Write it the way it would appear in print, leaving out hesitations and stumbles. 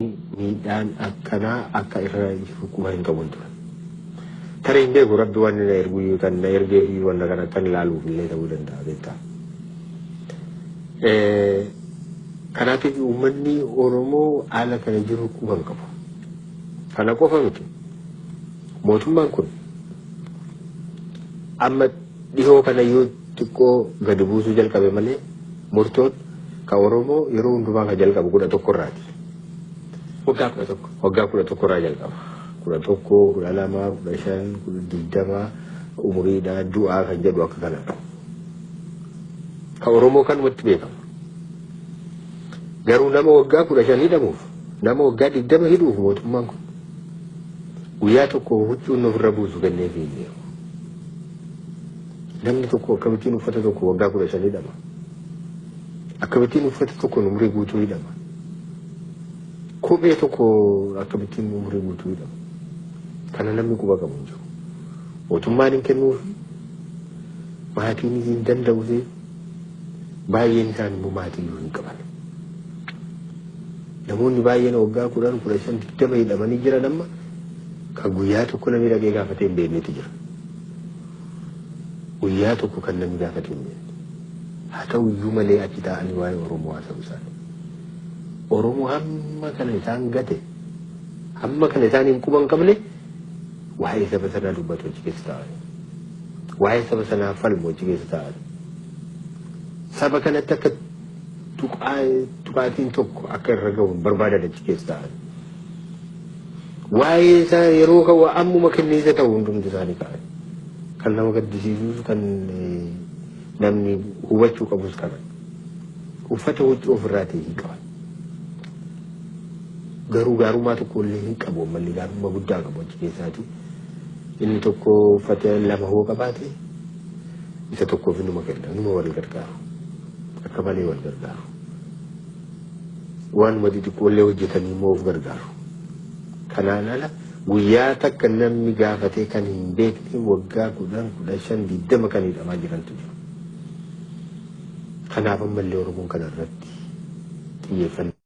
miidhaan akkanaa akka irra hukuma hin qabu ture. Tarii hin beeku rabbi waan na ergu kan na ergee fi waan kana kan ilaaluuf illee ta'uu danda'a beektaa. Kanaatiif uummanni Oromoo haala kana jiru hukuma hin qabu. Kana qofa miti. Mootummaan kun amma dhihoo kana yoo xiqqoo gadi buusuu jalqabe malee murtoon ka Oromoo yeroo hundumaa ka jalqabu 11 irraati. Waggaa 11 irraa jalqaba. 11, 12, 15, 20 umuriidhaa du'aa kan jedhu akka kanadha. Ka Oromoo kan watti beekama. Garuu nama waggaa 15 hidhamuuf nama waggaa 20 hidhuuf mootummaan kun guyyaa tokko huccuun ofirra buusu kennee fi namni tokko akkamittiin uffata tokko waggaa 15 hidhama. Akkamittiin uffata tokko umurii guutuu hidhama. Kophee tokko akkamittiin umurii guutuu hidhama. Kana namni quba qabu hin jiru. Mootummaan hin kennuuf maatiin hin danda'u baay'een isaanii immoo maatii hin qaban. Namoonni baay'een waggaa 10, 15, 20 hidhamanii jiran amma kan guyyaa tokko namni dhaqee gaafatee hin beeknetu jira. Guyyaa tokko kan namni gaafatee hin beekne. Haa ta'u iyyuu malee achi taa'anii waa'ee Oromoo haasa'u isaanii. Oromoo hamma kana isaan gate, hamma kana isaan hin quban qabne waa'ee saba sanaa dubbatu achi keessa taa'anii. Waa'ee saba sanaa falmu achi keessa taa'anii. Saba kanatti akka tuqaatiin tokko akka irra gahu barbaadan achi keessa taa'anii. Waa'ee isaa yeroo ka'u ammuma kenniisa ta'u hundumti isaanii ka'an. Kan nama gaddisiisus kan namni hubachuu qabus qaban. Uffata huccuu ofirraatii hin qaban. Gaarummaa tokko illee hin qabu malli gaarummaa guddaa qabu achi keessaati. Inni tokko uffata 2 hoo qabaate isa tokkoof inuma kenna inuma wal gargaaru. Akka malee wal gargaaru. Waanuma xixiqqoo illee hojjetanii immoo of gargaaru. Kanaan ala guyyaa takka namni gaafatee kan hin beekne waggaa 10, 15, 20 kan hidhamaa jirantu jiru. Kanaaf ammallee Oromoon kana irratti xiyyeeffannaa